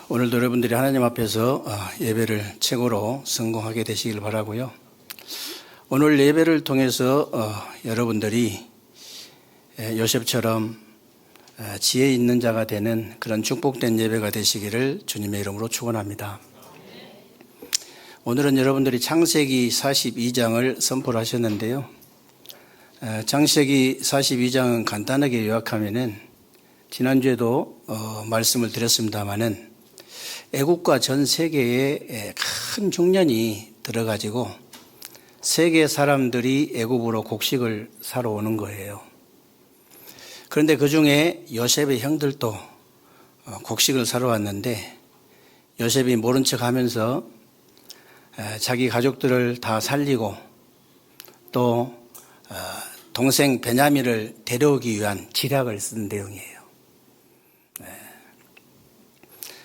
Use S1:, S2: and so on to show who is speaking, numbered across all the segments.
S1: 오늘도 여러분들이 하나님 앞에서 예배를 최고로 성공하게 되시길 바라고요. 오늘 예배를 통해서 여러분들이 요셉처럼 지혜 있는 자가 되는 그런 축복된 예배가 되시기를 주님의 이름으로 축원합니다. 오늘은 여러분들이 창세기 42장을 선포를 하셨는데요. 창세기 42장은 간단하게 요약하면은 지난주에도 말씀을 드렸습니다마는 애국과 전 세계에 큰 중년이 들어가지고 세계 사람들이 애국으로 곡식을 사러 오는 거예요. 그런데 그 중에 요셉의 형들도 곡식을 사러 왔는데 요셉이 모른 척 하면서 자기 가족들을 다 살리고 또 동생 베냐민을 데려오기 위한 지략을 쓴 내용이에요.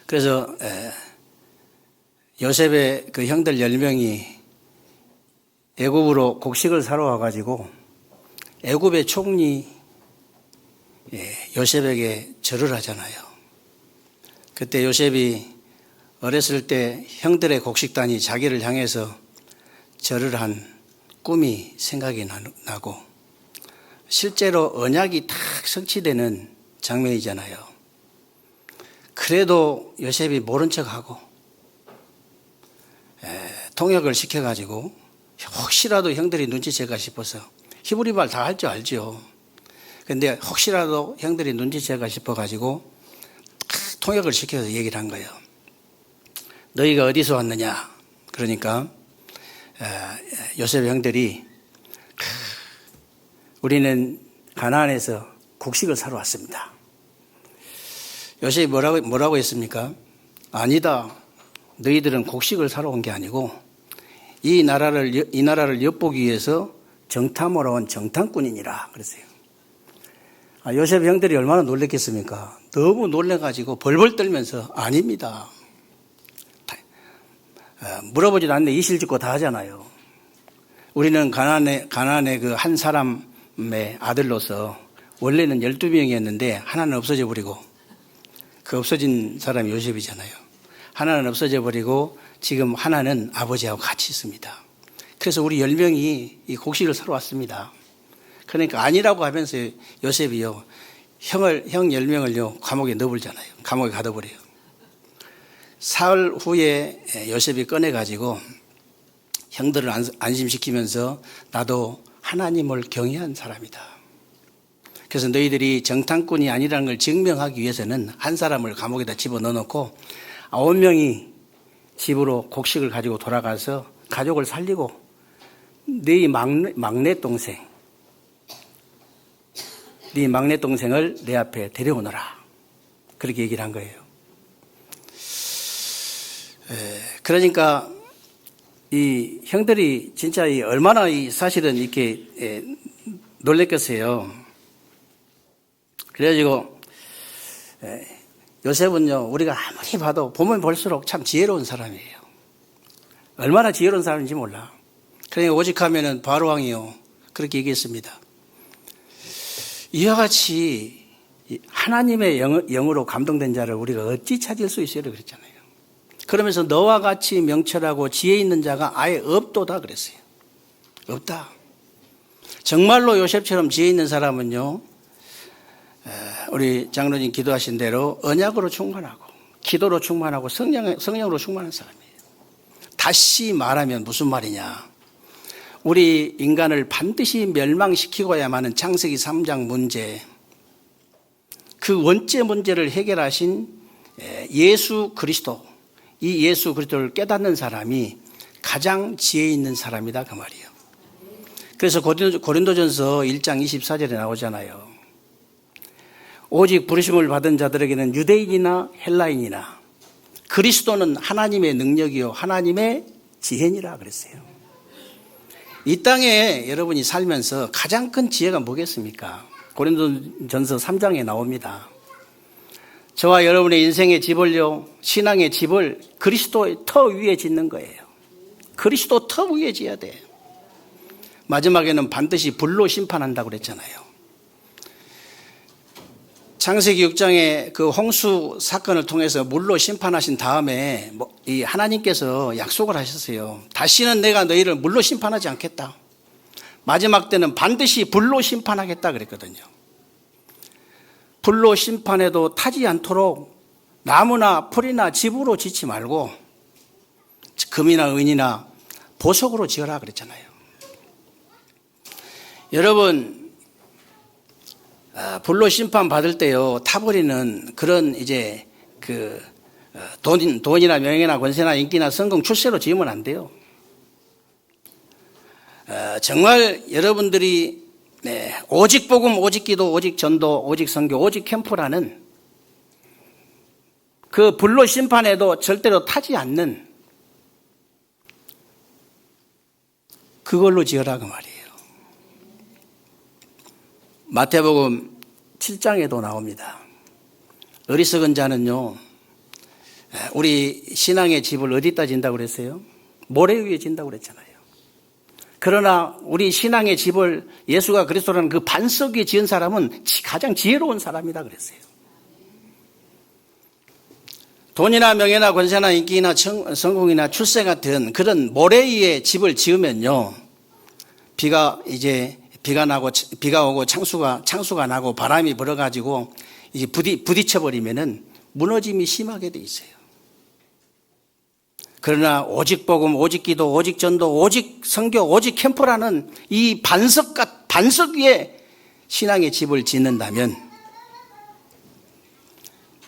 S1: 그래서 요셉의 그 형들 10명이 애굽으로 곡식을 사러 와가지고 애굽의 총리 요셉에게 절을 하잖아요. 그때 요셉이 어렸을 때 형들의 곡식단이 자기를 향해서 절을 한 꿈이 생각이 나고 실제로 언약이 탁 성취되는 장면이잖아요. 그래도 요셉이 모른 척하고 통역을 시켜가지고 혹시라도 형들이 눈치챌까 싶어서 히브리 말 다 할 줄 알죠. 근데 혹시라도 형들이 눈치챌까 싶어가지고 통역을 시켜서 얘기를 한 거예요. 너희가 어디서 왔느냐? 그러니까 요셉의 형들이 우리는 가나안에서 곡식을 사러 왔습니다. 요셉이 뭐라고 했습니까? 아니다. 너희들은 곡식을 사러 온 게 아니고 이 나라를 엿보기 위해서 정탐하러 온 정탐꾼이니라 그랬어요. 요셉 형들이 얼마나 놀랬겠습니까? 너무 놀래가지고 벌벌 떨면서 아닙니다. 물어보지도 않는데 이실직고 다 하잖아요. 우리는 가나안의 그 한 사람의 아들로서 원래는 12명이었는데 하나는 없어져 버리고 그 없어진 사람이 요셉이잖아요. 하나는 없어져 버리고 지금 하나는 아버지하고 같이 있습니다. 그래서 우리 10명이 이 곡식을 사러 왔습니다. 그러니까 아니라고 하면서 요셉이요. 형 10명을요. 감옥에 넣어버리잖아요. 감옥에 가둬버려요. 사흘 후에 요셉이 꺼내가지고 형들을 안심시키면서 나도 하나님을 경외한 사람이다. 그래서 너희들이 정탐꾼이 아니라는 걸 증명하기 위해서는 한 사람을 감옥에다 집어넣어놓고 9명이 집으로 곡식을 가지고 돌아가서 가족을 살리고 네 막내 동생을 내 앞에 데려오너라. 그렇게 얘기를 한 거예요. 그러니까 이 형들이 진짜 얼마나 사실은 이렇게 놀랬겠어요. 그래가지고 요셉은요, 우리가 아무리 봐도 보면 볼수록 참 지혜로운 사람이에요. 얼마나 지혜로운 사람인지 몰라. 그러니까 오직하면은 바로 왕이요, 그렇게 얘기했습니다. 이와 같이 하나님의 영으로 감동된 자를 우리가 어찌 찾을 수 있어요? 그랬잖아요. 그러면서 너와 같이 명철하고 지혜 있는 자가 아예 없도다 그랬어요. 없다. 정말로 요셉처럼 지혜 있는 사람은요, 우리 장로님 기도하신 대로 언약으로 충만하고 기도로 충만하고 성령으로 충만한 사람이에요. 다시 말하면 무슨 말이냐? 우리 인간을 반드시 멸망시키고야만 하는 창세기 3장 문제, 그 원죄 문제를 해결하신 예수 그리스도, 이 예수 그리스도를 깨닫는 사람이 가장 지혜 있는 사람이다 그 말이에요. 그래서 고린도전서 1장 24절에 나오잖아요. 오직 부르심을 받은 자들에게는 유대인이나 헬라인이나 그리스도는 하나님의 능력이요 하나님의 지혜니라 그랬어요. 이 땅에 여러분이 살면서 가장 큰 지혜가 뭐겠습니까? 고린도전서 3장에 나옵니다. 저와 여러분의 인생의 집을요, 신앙의 집을 그리스도의 터 위에 짓는 거예요. 그리스도 터 위에 지어야 돼요. 마지막에는 반드시 불로 심판한다고 그랬잖아요. 창세기 6장의 그 홍수 사건을 통해서 물로 심판하신 다음에 이 하나님께서 약속을 하셨어요. 다시는 내가 너희를 물로 심판하지 않겠다. 마지막 때는 반드시 불로 심판하겠다 그랬거든요. 불로 심판해도 타지 않도록 나무나 풀이나 집으로 짓지 말고 금이나 은이나 보석으로 지어라 그랬잖아요. 여러분, 불로 심판 받을 때요, 타버리는 그런 이제 돈이나 명예나 권세나 인기나 성공 출세로 지으면 안 돼요. 정말 여러분들이 오직 복음, 오직 기도, 오직 전도, 오직 선교, 오직 캠프라는 그 불로 심판해도 절대로 타지 않는 그걸로 지어라 그 말이에요. 마태복음 7장에도 나옵니다. 어리석은 자는요, 우리 신앙의 집을 어디다 진다고 그랬어요? 모래 위에 진다고 그랬잖아요. 그러나 우리 신앙의 집을 예수가 그리스도라는 그 반석 위에 지은 사람은 가장 지혜로운 사람이다 그랬어요. 돈이나 명예나 권세나 인기나 성공이나 출세 같은 그런 모래 위에 집을 지으면요, 비가 오고 창수가 나고 바람이 불어가지고 이제 부딪혀 버리면은 무너짐이 심하게 돼 있어요. 그러나 오직 복음, 오직 기도, 오직 전도, 오직 선교, 오직 캠프라는 이 반석 위에 신앙의 집을 짓는다면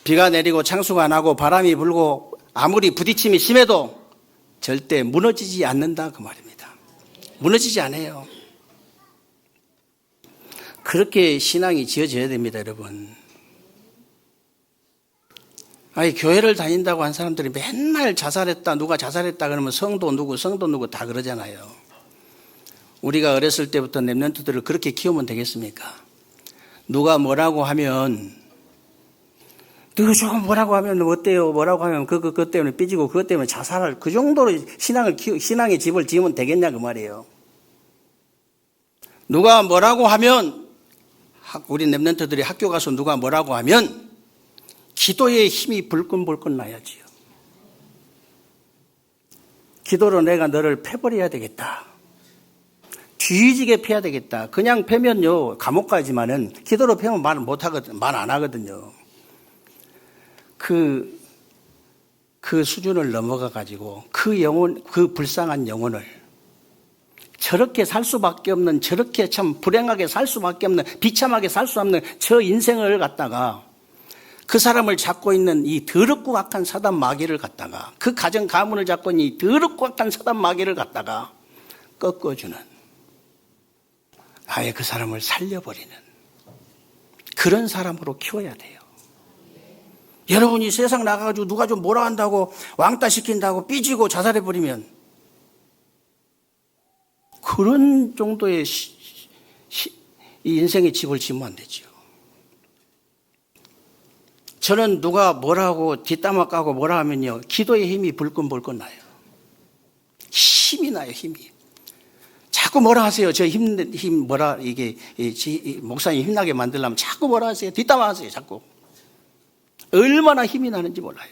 S1: 비가 내리고 창수가 나고 바람이 불고 아무리 부딪힘이 심해도 절대 무너지지 않는다 그 말입니다. 무너지지 않아요. 그렇게 신앙이 지어져야 됩니다, 여러분. 아니, 교회를 다닌다고 한 사람들이 맨날 자살했다, 누가 자살했다 그러면 성도 누구 다 그러잖아요. 우리가 어렸을 때부터 랩런트들을 그렇게 키우면 되겠습니까? 누가 뭐라고 하면, 누가 조금 뭐라고 하면 어때요? 뭐라고 하면 그것 때문에 삐지고 그것 때문에 자살할 그 정도로 신앙의 집을 지으면 되겠냐 그 말이에요. 누가 뭐라고 하면, 우리 랩런트들이 학교 가서 누가 뭐라고 하면 기도의 힘이 불끈불끈 나야지요. 기도로 내가 너를 패버려야 되겠다. 뒤지게 패야 되겠다. 그냥 패면요 감옥 가지만은 기도로 패면 말 안 하거든요. 그 수준을 넘어가 가지고 그 불쌍한 영혼을 저렇게 살 수밖에 없는, 저렇게 참 불행하게 살 수밖에 없는, 비참하게 살 수 없는 저 인생을 갖다가 그 사람을 잡고 있는 이 더럽고 악한 사단 마귀를 갖다가, 그 가정 가문을 잡고 있는 이 더럽고 악한 사단 마귀를 갖다가 꺾어주는, 아예 그 사람을 살려버리는 그런 사람으로 키워야 돼요. 여러분이 세상 나가가지고 누가 좀 뭐라 한다고 왕따 시킨다고 삐지고 자살해버리면 그런 정도의 이 인생의 집을 지으면 안 되죠. 저는 누가 뭐라고 뒷담화 까고 뭐라 하면요, 기도의 힘이 불끈불끈 나요. 힘이 나요, 힘이. 자꾸 뭐라 하세요. 저 목사님 힘나게 만들려면 자꾸 뭐라 하세요. 뒷담화 하세요, 자꾸. 얼마나 힘이 나는지 몰라요.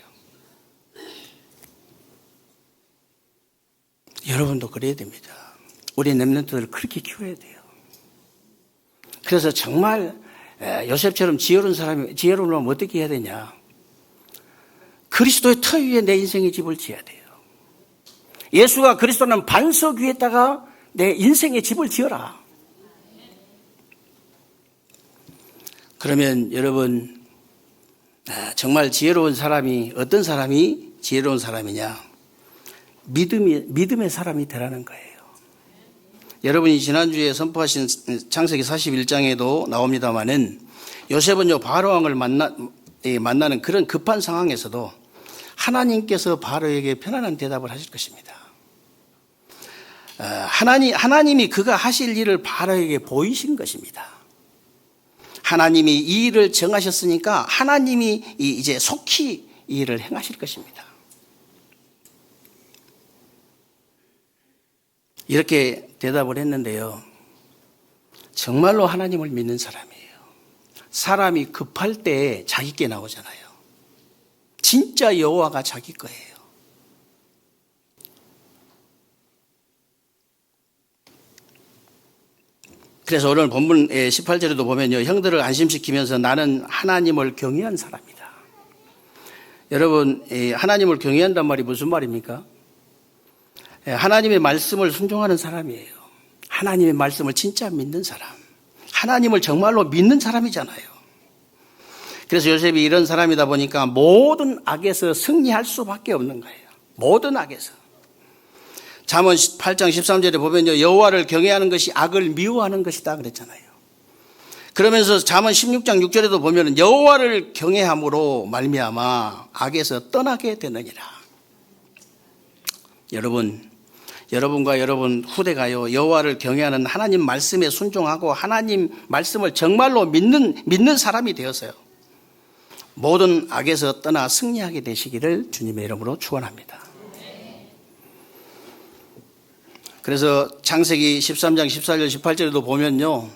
S1: 여러분도 그래야 됩니다. 우리 랩런트들을 그렇게 키워야 돼요. 그래서 정말 요셉처럼 지혜로우면 어떻게 해야 되냐? 그리스도의 터 위에 내 인생의 집을 지어야 돼요. 예수가 그리스도는 반석 위에다가 내 인생의 집을 지어라. 그러면 여러분, 정말 지혜로운 사람이, 어떤 사람이 지혜로운 사람이냐? 믿음의 사람이 되라는 거예요. 여러분이 지난주에 선포하신 창세기 41장에도 나옵니다마는 요셉은요, 바로왕을 만나는 그런 급한 상황에서도 하나님께서 바로에게 편안한 대답을 하실 것입니다. 하나님이 그가 하실 일을 바로에게 보이신 것입니다. 하나님이 이 일을 정하셨으니까 하나님이 이제 속히 이 일을 행하실 것입니다. 이렇게 대답을 했는데요, 정말로 하나님을 믿는 사람이에요. 사람이 급할 때 자기께 나오잖아요. 진짜 여호와가 자기 거예요. 그래서 오늘 본문 18절에도 보면요, 형들을 안심시키면서 나는 하나님을 경외한 사람이다. 여러분, 하나님을 경외한단 말이 무슨 말입니까? 하나님의 말씀을 순종하는 사람이에요. 하나님의 말씀을 진짜 믿는 사람. 하나님을 정말로 믿는 사람이잖아요. 그래서 요셉이 이런 사람이다 보니까 모든 악에서 승리할 수밖에 없는 거예요. 모든 악에서. 잠언 8장 13절에 보면요, 여호와를 경외하는 것이 악을 미워하는 것이다 그랬잖아요. 그러면서 잠언 16장 6절에도 보면 여호와를 경외함으로 말미암아 악에서 떠나게 되느니라. 여러분과 여러분 후대가요, 여호와를 경외하는 하나님 말씀에 순종하고 하나님 말씀을 정말로 믿는 사람이 되었어요. 모든 악에서 떠나 승리하게 되시기를 주님의 이름으로 축원합니다. 그래서 창세기 13장 14절 18절에도 보면요,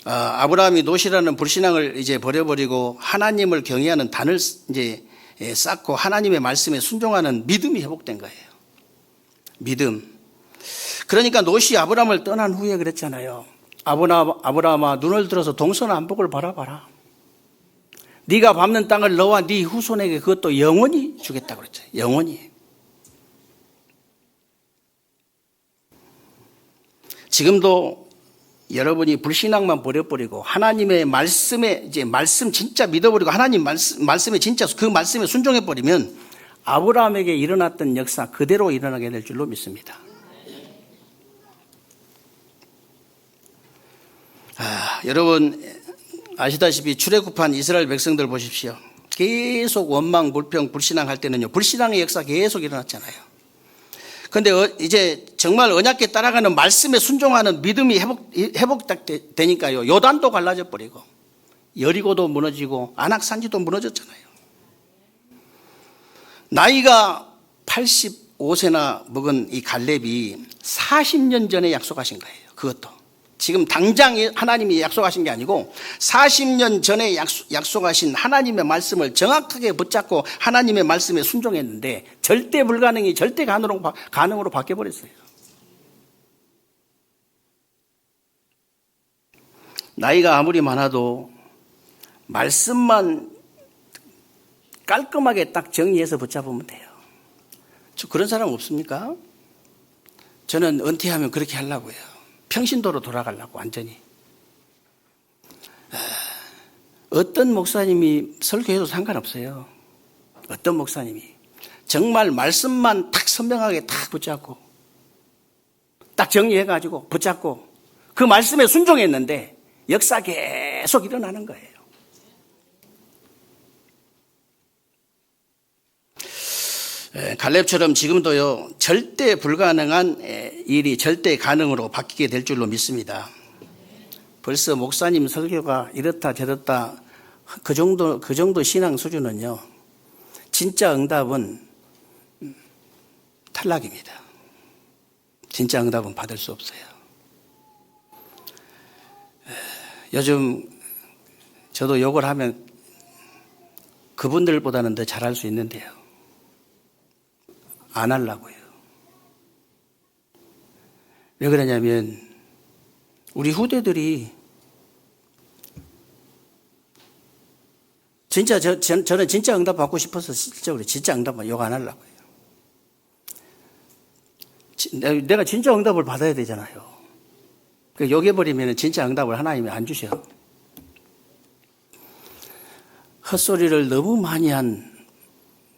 S1: 아브라함이 롯이라는 불신앙을 이제 버려버리고 하나님을 경외하는 단을 이제 쌓고 하나님의 말씀에 순종하는 믿음이 회복된 거예요. 믿음. 그러니까 롯이 아브라함을 떠난 후에 그랬잖아요. 아브라함아, 눈을 들어서 동서남북을 바라봐라. 네가 밟는 땅을 너와 네 후손에게 그것도 영원히 주겠다고 그랬죠. 영원히. 지금도 여러분이 불신앙만 버려버리고 하나님의 말씀에 이제 말씀 진짜 믿어버리고 하나님 말씀에 진짜 그 말씀에 순종해버리면 아브라함에게 일어났던 역사 그대로 일어나게 될 줄로 믿습니다. 여러분 아시다시피 출애굽한 이스라엘 백성들 보십시오. 계속 원망, 불평, 불신앙할 때는요, 불신앙의 역사 계속 일어났잖아요. 그런데 이제 정말 언약궤 따라가는 말씀에 순종하는 믿음이 회복되니까요, 요단도 갈라져 버리고 여리고도 무너지고 안악산지도 무너졌잖아요. 나이가 85세나 먹은 이 갈렙이 40년 전에 약속하신 거예요. 그것도 지금 당장 하나님이 약속하신 게 아니고 40년 전에 약속하신 하나님의 말씀을 정확하게 붙잡고 하나님의 말씀에 순종했는데 절대 불가능이 절대 가능으로 바뀌어버렸어요. 나이가 아무리 많아도 말씀만 깔끔하게 딱 정리해서 붙잡으면 돼요. 저 그런 사람 없습니까? 저는 은퇴하면 그렇게 하려고요. 평신도로 돌아가려고 완전히. 어떤 목사님이 설교해도 상관없어요. 어떤 목사님이 정말 말씀만 딱 선명하게 딱 붙잡고 딱 정리해가지고 붙잡고 그 말씀에 순종했는데 역사 계속 일어나는 거예요. 갈렙처럼 지금도요, 절대 불가능한 일이 절대 가능으로 바뀌게 될 줄로 믿습니다. 벌써 목사님 설교가 이렇다 저렇다 그 정도 신앙 수준은요, 진짜 응답은 탈락입니다. 진짜 응답은 받을 수 없어요. 요즘 저도 욕을 하면 그분들보다는 더 잘할 수 있는데요, 안 하려고요. 왜 그러냐면 우리 후대들이 진짜 저는 진짜 응답 받고 싶어서 실적으로 진짜 응답 욕 안 하려고요. 내가 진짜 응답을 받아야 되잖아요. 욕해버리면 진짜 응답을 하나님이 안 주셔. 헛소리를 너무 많이 한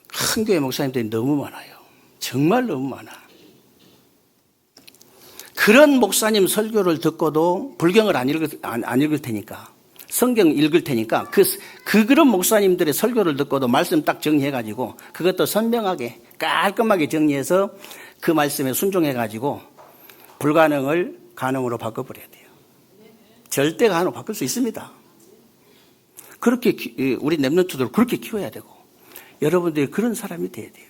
S1: 큰 교회 목사님들이 너무 많아요. 정말 너무 많아. 그런 목사님 설교를 듣고도 불경을 안 읽을 테니까, 성경 읽을 테니까 그런 목사님들의 설교를 듣고도 말씀 딱 정리해가지고 그것도 선명하게 깔끔하게 정리해서 그 말씀에 순종해가지고 불가능을 가능으로 바꿔버려야 돼요. 절대 가능으로 바꿀 수 있습니다. 그렇게 우리 랩런트들 그렇게 키워야 되고 여러분들이 그런 사람이 돼야 돼요.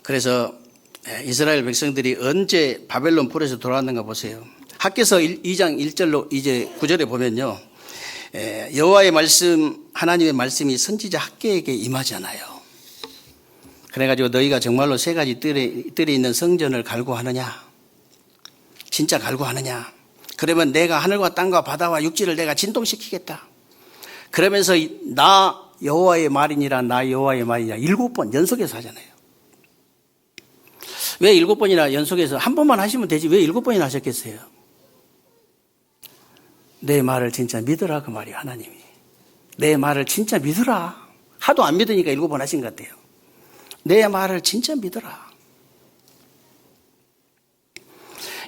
S1: 그래서 이스라엘 백성들이 언제 바벨론 불에서 돌아왔는가 보세요. 학개서 2장 1절로 이제 9절에 보면요. 여호와의 말씀, 하나님의 말씀이 선지자 학개에게 임하잖아요. 그래가지고 너희가 정말로 세 가지 뜰에 있는 성전을 갈구하느냐? 진짜 갈구하느냐? 그러면 내가 하늘과 땅과 바다와 육지를 내가 진동시키겠다. 그러면서 나 여호와의 말이니라, 나 여호와의 말이니라 7번 연속해서 하잖아요. 왜 7번이나 연속해서 한 번만 하시면 되지 왜 7번이나 하셨겠어요? 내 말을 진짜 믿으라 그 말이에요. 하나님이 내 말을 진짜 믿으라. 하도 안 믿으니까 7번 하신 것 같아요. 내 말을 진짜 믿으라.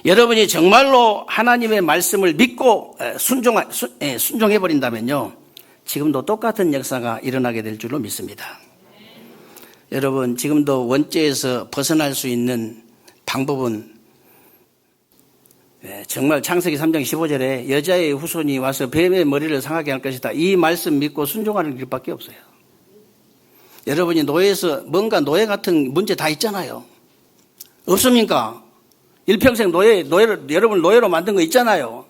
S1: 여러분이 정말로 하나님의 말씀을 믿고 순종해버린다면요, 지금도 똑같은 역사가 일어나게 될 줄로 믿습니다. 여러분, 지금도 원죄에서 벗어날 수 있는 방법은 정말 창세기 3장 15절에 여자의 후손이 와서 뱀의 머리를 상하게 할 것이다. 이 말씀 믿고 순종하는 길밖에 없어요. 여러분이 노예에서 뭔가 노예 같은 문제 다 있잖아요. 없습니까? 일평생 노예를 여러분 노예로 만든 거 있잖아요.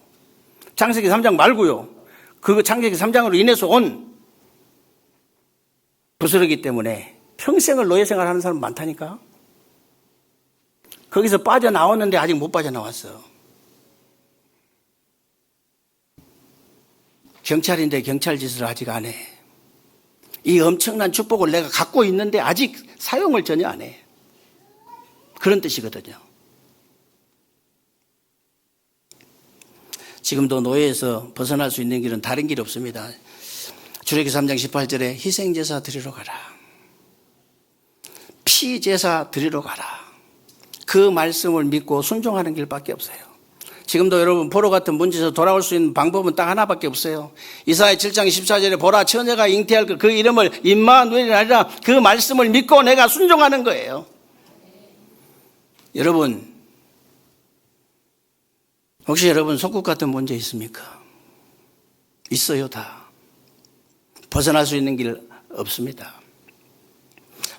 S1: 창세기 3장 말고요. 그 창세기 3장으로 인해서 온 부스러기 때문에 평생을 노예 생활하는 사람 많다니까. 거기서 빠져나왔는데 아직 못 빠져나왔어. 경찰인데 경찰 짓을 아직 안 해. 이 엄청난 축복을 내가 갖고 있는데 아직 사용을 전혀 안 해. 그런 뜻이거든요. 지금도 노예에서 벗어날 수 있는 길은 다른 길이 없습니다. 출애굽기 3장 18절에 희생제사 드리러 가라. 피제사 드리러 가라. 그 말씀을 믿고 순종하는 길밖에 없어요. 지금도 여러분 포로 같은 문제에서 돌아올 수 있는 방법은 딱 하나밖에 없어요. 이사야 7장 14절에 보라 처녀가 잉태할 그 이름을 임마누엘이 아니라 그 말씀을 믿고 내가 순종하는 거예요. 여러분, 혹시 여러분 속국 같은 문제 있습니까? 있어요. 다 벗어날 수 있는 길 없습니다.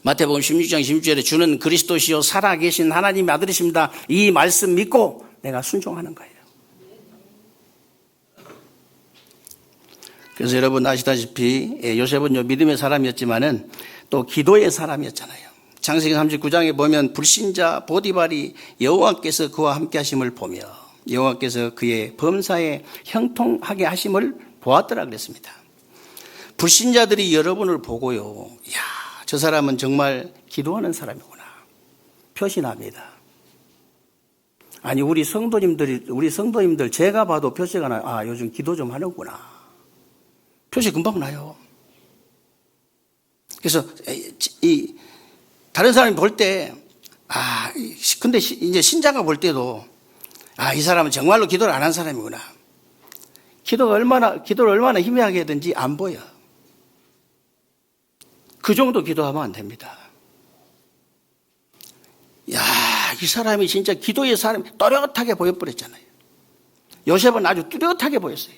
S1: 마태복음 16장 16절에 주는 그리스도시요 살아계신 하나님의 아들이십니다. 이 말씀 믿고 내가 순종하는 거예요. 그래서 여러분 아시다시피 요셉은 믿음의 사람이었지만은 또 기도의 사람이었잖아요. 창세기 39장에 보면 불신자 보디발이 여호와께서 그와 함께 하심을 보며 여호와께서 그의 범사에 형통하게 하심을 보았더라 그랬습니다. 불신자들이 여러분을 보고요, 야, 저 사람은 정말 기도하는 사람이구나 표시납니다. 아니 우리 성도님들 제가 봐도 표시가 나요. 아, 요즘 기도 좀 하는구나. 표시 금방 나요. 그래서 이 다른 사람이 볼 때 근데 이제 신자가 볼 때도 이 사람은 정말로 기도를 안 한 사람이구나. 기도를 얼마나 희미하게 하든지 안 보여. 그 정도 기도하면 안 됩니다. 이 사람이 진짜 기도의 사람이 또렷하게 보여버렸잖아요. 요셉은 아주 뚜렷하게 보였어요.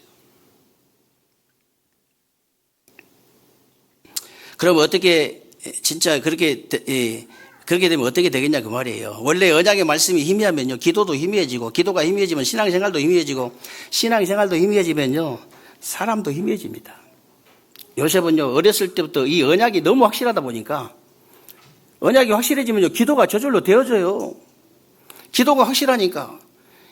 S1: 그럼 어떻게 진짜 그렇게 되면 어떻게 되겠냐 그 말이에요. 원래 언약의 말씀이 희미하면요, 기도도 희미해지고, 기도가 희미해지면 신앙생활도 희미해지고, 신앙생활도 희미해지면요, 사람도 희미해집니다. 요셉은요, 어렸을 때부터 이 언약이 너무 확실하다 보니까, 언약이 확실해지면요, 기도가 저절로 되어져요. 기도가 확실하니까,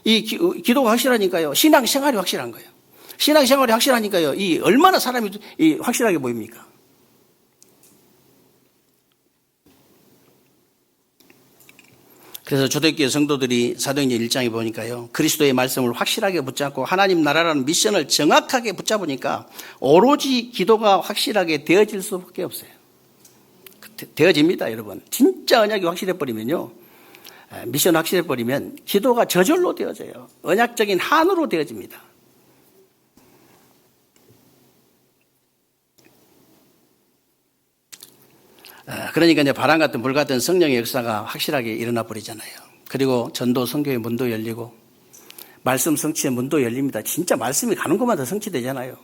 S1: 기도가 확실하니까요, 신앙생활이 확실한 거예요. 신앙생활이 확실하니까요, 얼마나 사람이 확실하게 보입니까? 그래서 초대교회 성도들이 사도행전 1장에 보니까요, 그리스도의 말씀을 확실하게 붙잡고 하나님 나라라는 미션을 정확하게 붙잡으니까 오로지 기도가 확실하게 되어질 수밖에 없어요. 되어집니다, 여러분. 진짜 언약이 확실해버리면요, 미션 확실해버리면 기도가 저절로 되어져요. 언약적인 한으로 되어집니다. 그러니까 이제 바람 같은 불 같은 성령의 역사가 확실하게 일어나 버리잖아요. 그리고 전도 선교의 문도 열리고 말씀 성취의 문도 열립니다. 진짜 말씀이 가는 곳마다 성취되잖아요.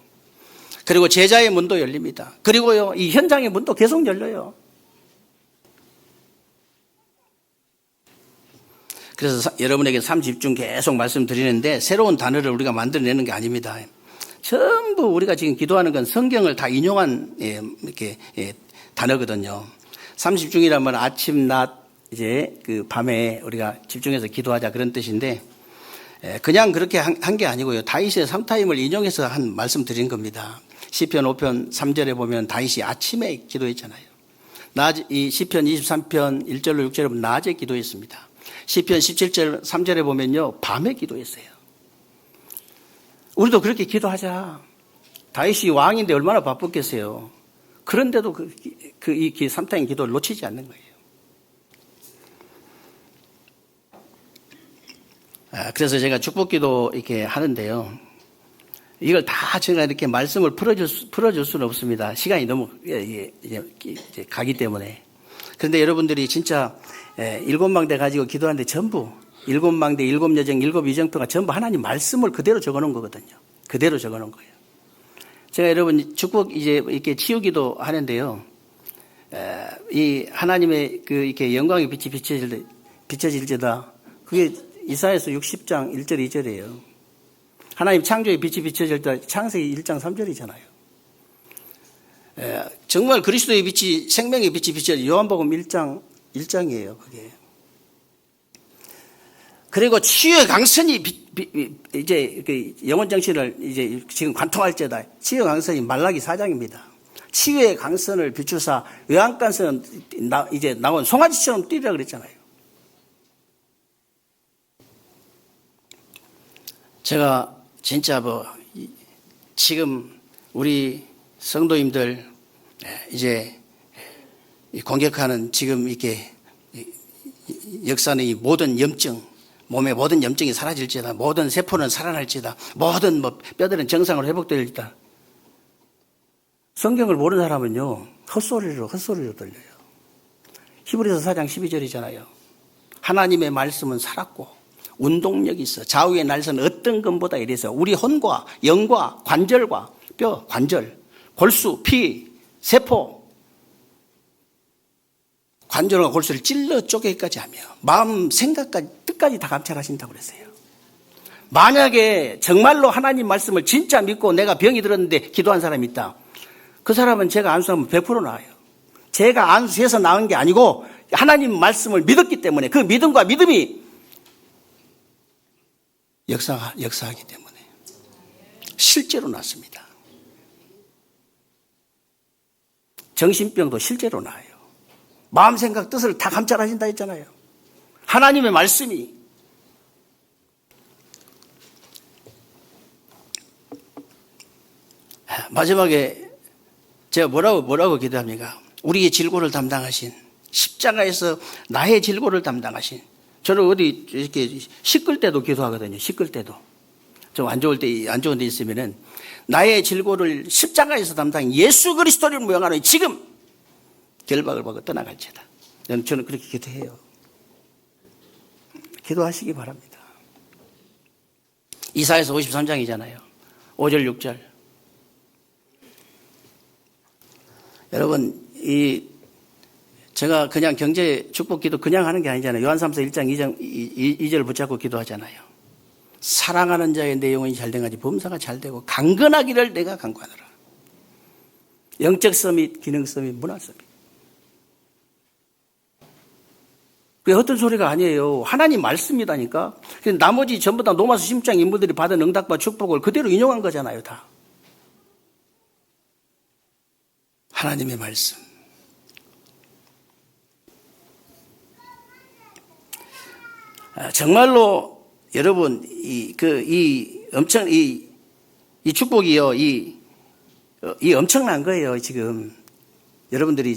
S1: 그리고 제자의 문도 열립니다. 그리고요, 이 현장의 문도 계속 열려요. 그래서 여러분에게 30중 계속 말씀드리는데 새로운 단어를 우리가 만들어내는 게 아닙니다. 전부 우리가 지금 기도하는 건 성경을 다 인용한 이렇게 단어거든요. 30중이라면 아침, 낮, 이제 그 밤에 우리가 집중해서 기도하자 그런 뜻인데 그냥 그렇게 한 게 아니고요. 다윗의 3타임을 인용해서 한 말씀 드린 겁니다. 시편 5편 3절에 보면 다윗이 아침에 기도했잖아요. 이 시편 23편 1절로 6절에 보면 낮에 기도했습니다. 시편 17절 3절에 보면요. 밤에 기도했어요. 우리도 그렇게 기도하자. 다윗이 왕인데 얼마나 바쁘겠어요. 그런데도 이 3타임 기도를 놓치지 않는 거예요. 그래서 제가 축복기도 이렇게 하는데요. 이걸 다 제가 이렇게 말씀을 풀어줄 수는 없습니다. 시간이 너무 이제 가기 때문에. 그런데 여러분들이 진짜 7망대 가지고 기도하는데 전부 7망대, 7여정, 7이정표가 전부 하나님 말씀을 그대로 적어 놓은 거거든요. 그대로 적어 놓은 거예요. 제가 여러분 축복 이제 이렇게 치유기도 하는데요. 이 하나님의 그 이렇게 영광의 빛이 비춰질지다. 그게 이사야서 60장 1절 2절이에요. 하나님 창조의 빛이 비춰질 때 창세기 1장 3절이잖아요. 정말 그리스도의 빛이 생명의 빛이 비춰질 요한복음 1장이에요. 그게. 그리고 치유의 강선이 이제 그 영혼 정신을 이제 지금 관통할지어다. 치유의 강선이 말라기 4장입니다. 치유의 강선을 비추사 외양간선은 이제 나온 송아지처럼 뛰라 그랬잖아요. 제가 진짜 지금 우리 성도님들 이제 공격하는 지금 이렇게 역사는 이 모든 염증, 몸의 모든 염증이 사라질지다. 모든 세포는 살아날지다. 모든 뼈들은 정상으로 회복될지다. 성경을 모르는 사람은요, 헛소리로 들려요. 히브리서 4장 12절이잖아요. 하나님의 말씀은 살았고 운동력이 있어. 좌우의 날선 어떤 것보다 이래서 우리 혼과 영과 관절과 뼈, 관절, 골수, 피, 세포, 관절과 골수를 찔러 쪼개기까지 하며 마음, 생각까지, 뜻까지 다 감찰하신다고 그랬어요. 만약에 정말로 하나님 말씀을 진짜 믿고 내가 병이 들었는데 기도한 사람이 있다. 그 사람은 제가 안수하면 100% 나아요. 제가 안수해서 나은 게 아니고 하나님 말씀을 믿었기 때문에 그 믿음과 믿음이 역사하기 때문에 실제로 낫습니다. 정신병도 실제로 나아요. 마음, 생각, 뜻을 다 감찰하신다 했잖아요. 하나님의 말씀이. 마지막에 제가 뭐라고 기도합니까? 우리의 질고를 담당하신, 십자가에서 나의 질고를 담당하신, 저는 어디 이렇게 시끌 때도 기도하거든요. 시끌 때도. 좀 안 좋은 데 있으면은 나의 질고를 십자가에서 담당한 예수 그리스도를 모형하는 지금 결박을 받고 떠나갈지다. 저는 그렇게 기도해요. 기도하시기 바랍니다. 이사야서 53장이잖아요. 5절 6절. 여러분 제가 그냥 경제 축복 기도 그냥 하는 게 아니잖아요. 요한삼서 1장 2절 붙잡고 기도하잖아요. 사랑하는 자의 내 영혼이 잘된가지 범사가 잘되고 강건하기를 내가 간구하노라. 영적 서밋, 기능 서밋, 문화 서밋. 그게 어떤 소리가 아니에요. 하나님 말씀이다니까. 나머지 전부 다 로마서 10장 인물들이 받은 응답과 축복을 그대로 인용한 거잖아요. 다. 하나님의 말씀. 정말로 여러분 이 축복이요 이 엄청난 거예요. 지금 여러분들이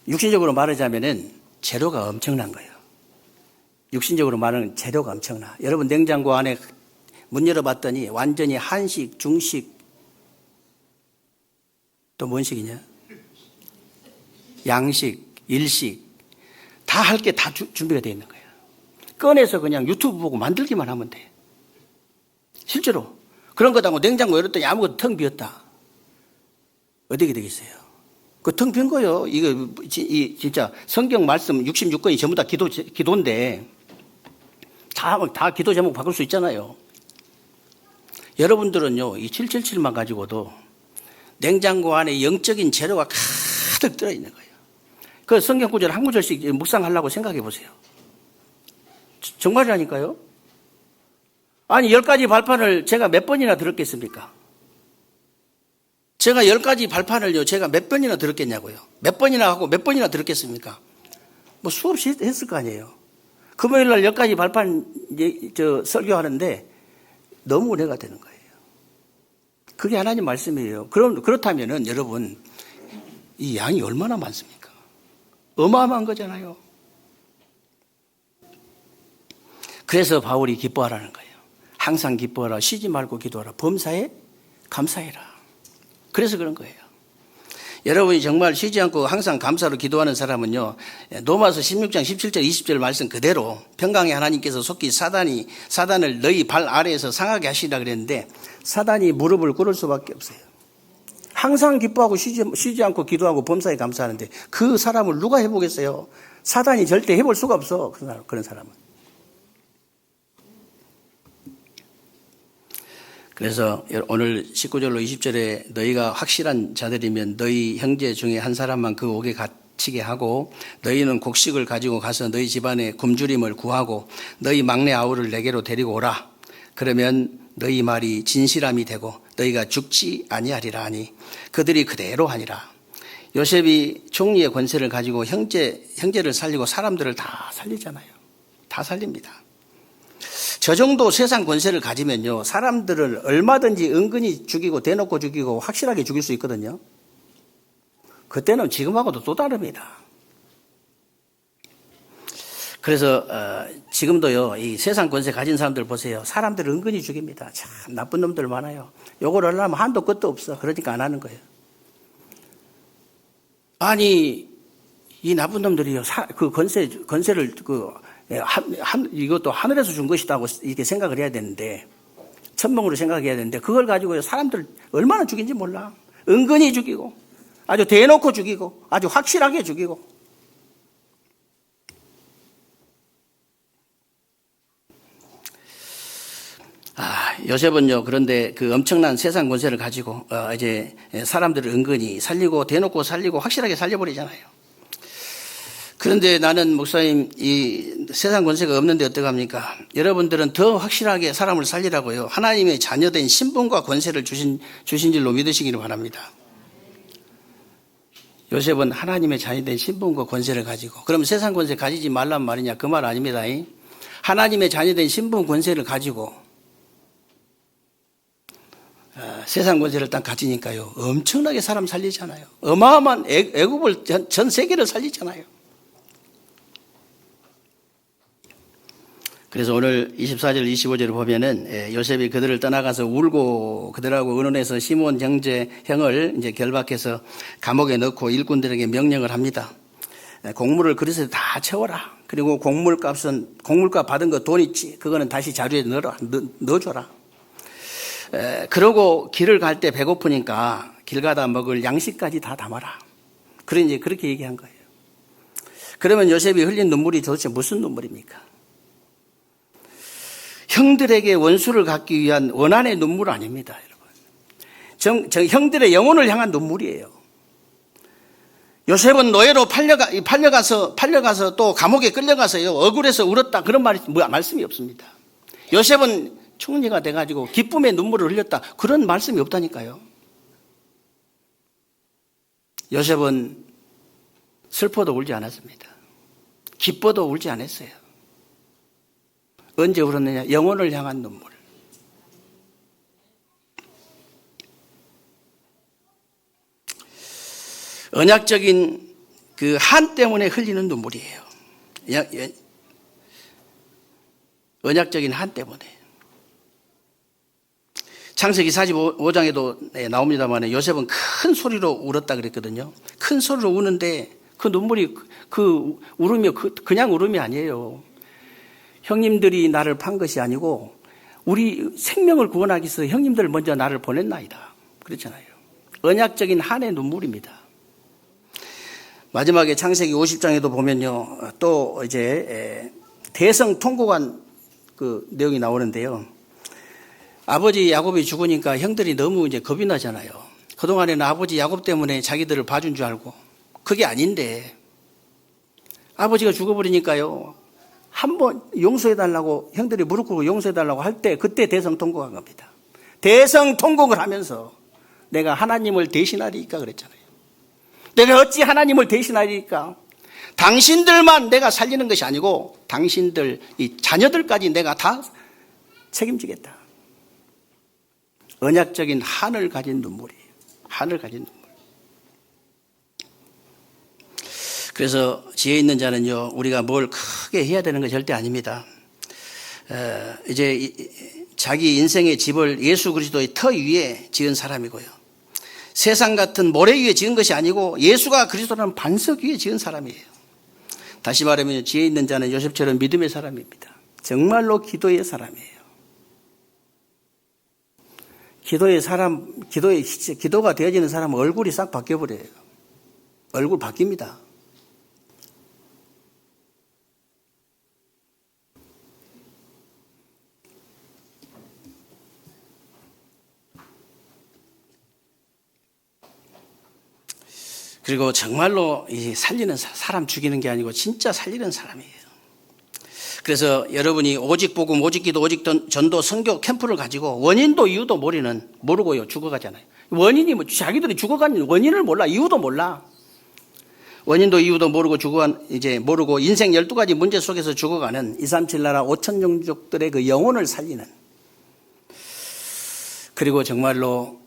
S1: 육신적으로 말하자면은 재료가 엄청난 거예요. 육신적으로 말하는 재료가 엄청나. 여러분 냉장고 안에 문 열어봤더니 완전히 한식, 중식, 또 뭔 식이냐? 양식, 일식 다 할 게 다 준비가 되어 있는 거예요. 꺼내서 그냥 유튜브 보고 만들기만 하면 돼. 실제로 그런 거다고 냉장고 열었더니 아무것도 텅 비었다. 어떻게 되겠어요? 그 텅 빈 거요. 이거 진짜 성경 말씀 66권이 전부 다 기도인데 다 기도 제목 바꿀 수 있잖아요. 여러분들은요, 이 777만 가지고도 냉장고 안에 영적인 재료가 가득 들어있는 거예요. 그 성경 구절 한 구절씩 묵상하려고 생각해 보세요. 정말이라니까요. 아니 10가지 발판을 제가 몇 번이나 들었겠습니까? 제가 10가지 발판을요, 제가 몇 번이나 들었겠냐고요. 몇 번이나 하고 몇 번이나 들었겠습니까? 뭐 수없이 했을 거 아니에요. 금요일 날 10가지 발판 설교하는데 너무 은혜가 되는 거예요. 그게 하나님 말씀이에요. 그렇다면은 여러분, 이 양이 얼마나 많습니까? 어마어마한 거잖아요. 그래서 바울이 기뻐하라는 거예요. 항상 기뻐하라, 쉬지 말고 기도하라, 범사에 감사해라. 그래서 그런 거예요. 여러분이 정말 쉬지 않고 항상 감사로 기도하는 사람은요, 로마서 16장 17절 20절 말씀 그대로 평강의 하나님께서 속히 사단을 너희 발 아래에서 상하게 하시라 그랬는데 사단이 무릎을 꿇을 수밖에 없어요. 항상 기뻐하고 쉬지 않고 기도하고 범사에 감사하는데 그 사람을 누가 해보겠어요? 사단이 절대 해볼 수가 없어. 그런 사람은. 그래서 오늘 19절로 20절에 너희가 확실한 자들이면 너희 형제 중에 한 사람만 그 옥에 갇히게 하고 너희는 곡식을 가지고 가서 너희 집안에 굶주림을 구하고 너희 막내 아우를 내게로 데리고 오라. 그러면 너희 말이 진실함이 되고 너희가 죽지 아니하리라 하니 그들이 그대로 하니라. 요셉이 총리의 권세를 가지고 형제를 살리고 사람들을 다 살리잖아요. 다 살립니다. 저 정도 세상 권세를 가지면요, 사람들을 얼마든지 은근히 죽이고 대놓고 죽이고 확실하게 죽일 수 있거든요. 그때는 지금하고도 또 다릅니다. 그래서 지금도요, 이 세상 권세 가진 사람들 보세요. 사람들을 은근히 죽입니다. 참 나쁜 놈들 많아요. 요걸 하려면 한도 끝도 없어. 그러니까 안 하는 거예요. 아니 이 나쁜 놈들이요, 그 권세를 이것도 하늘에서 준 것이다고 이렇게 생각을 해야 되는데, 천명으로 생각해야 되는데, 그걸 가지고 사람들 얼마나 죽인지 몰라. 은근히 죽이고, 아주 대놓고 죽이고, 아주 확실하게 죽이고. 요셉은요, 그런데 그 엄청난 세상 권세를 가지고, 이제 사람들을 은근히 살리고, 대놓고 살리고, 확실하게 살려버리잖아요. 그런데 나는 목사님, 이 세상 권세가 없는데 어떡합니까? 여러분들은 더 확실하게 사람을 살리라고요, 하나님의 자녀된 신분과 권세를 주신 줄로 믿으시기를 바랍니다. 요셉은 하나님의 자녀된 신분과 권세를 가지고, 그럼 세상 권세 가지지 말란 말이냐? 그 말 아닙니다. 하나님의 자녀된 신분 권세를 가지고 세상 권세를 딱 가지니까요, 엄청나게 사람 살리잖아요. 어마어마한 애굽을 전 세계를 살리잖아요. 그래서 오늘 24절 25절을 보면은 요셉이 그들을 떠나가서 울고 그들하고 의논해서 시몬 형제형을 이제 결박해서 감옥에 넣고 일꾼들에게 명령을 합니다. 곡물을 그릇에 다 채워라. 그리고 곡물값 받은 거 돈 있지, 그거는 다시 자루에 넣어줘라. 그러고 길을 갈 때 배고프니까 길 가다 먹을 양식까지 다 담아라. 이제 그렇게 얘기한 거예요. 그러면 요셉이 흘린 눈물이 도대체 무슨 눈물입니까? 형들에게 원수를 갚기 위한 원한의 눈물 아닙니다, 여러분. 형들의 영혼을 향한 눈물이에요. 요셉은 노예로 팔려가서 또 감옥에 끌려가서요, 억울해서 울었다, 그런 말씀이 없습니다. 요셉은 총리가 돼가지고 기쁨의 눈물을 흘렸다, 그런 말씀이 없다니까요. 요셉은 슬퍼도 울지 않았습니다. 기뻐도 울지 않았어요. 언제 울었느냐? 영혼을 향한 눈물. 언약적인 그 한 때문에 흘리는 눈물이에요. 언약적인 한 때문에. 창세기 45장에도 나옵니다만 요셉은 큰 소리로 울었다 그랬거든요. 큰 소리로 우는데 그 눈물이, 그 울음이 그냥 울음이 아니에요. 형님들이 나를 판 것이 아니고 우리 생명을 구원하기 위해서 형님들 먼저 나를 보냈나이다, 그렇잖아요. 언약적인 한의 눈물입니다. 마지막에 창세기 50장에도 보면요, 또 이제 대성통곡한 그 내용이 나오는데요. 아버지 야곱이 죽으니까 형들이 너무 이제 겁이 나잖아요. 그동안에는 아버지 야곱 때문에 자기들을 봐준 줄 알고, 그게 아닌데 아버지가 죽어버리니까요, 한번 용서해달라고 형들이 무릎 꿇고 용서해달라고 할 때 그때 대성통곡한 겁니다. 대성통곡을 하면서 내가 하나님을 대신하리까 그랬잖아요. 내가 어찌 하나님을 대신하리까? 당신들만 내가 살리는 것이 아니고 당신들 이 자녀들까지 내가 다 책임지겠다. 언약적인 한을 가진 눈물이에요. 한을 가진 눈물. 그래서 지혜 있는 자는요, 우리가 뭘 크게 해야 되는 건 절대 아닙니다. 이제 자기 인생의 집을 예수 그리스도의 터 위에 지은 사람이고요. 세상 같은 모래 위에 지은 것이 아니고 예수가 그리스도라는 반석 위에 지은 사람이에요. 다시 말하면 지혜 있는 자는 요셉처럼 믿음의 사람입니다. 정말로 기도의 사람이에요. 기도가 되어지는 사람은 얼굴이 싹 바뀌어버려요. 얼굴 바뀝니다. 그리고 정말로 살리는 사람 죽이는 게 아니고 진짜 살리는 사람이에요. 그래서 여러분이 오직 복음, 오직 기도, 오직 전도, 선교 캠프를 가지고 원인도 이유도 모르고요 죽어가잖아요. 원인이 뭐 자기들이 죽어간 원인을 몰라, 이유도 몰라. 원인도 이유도 모르고 모르고 인생 12가지 문제 속에서 죽어가는 237 나라 5천 종족들의 그 영혼을 살리는, 그리고 정말로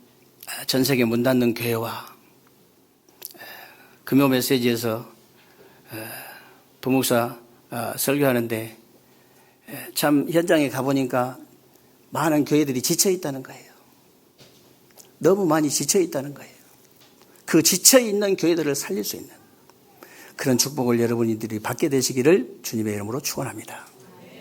S1: 전 세계 문 닫는 교회와 금요 메시지에서 부목사 설교하는데 참 현장에 가보니까 많은 교회들이 지쳐 있다는 거예요. 너무 많이 지쳐 있다는 거예요. 그 지쳐 있는 교회들을 살릴 수 있는 그런 축복을 여러분들이 받게 되시기를 주님의 이름으로 축원합니다.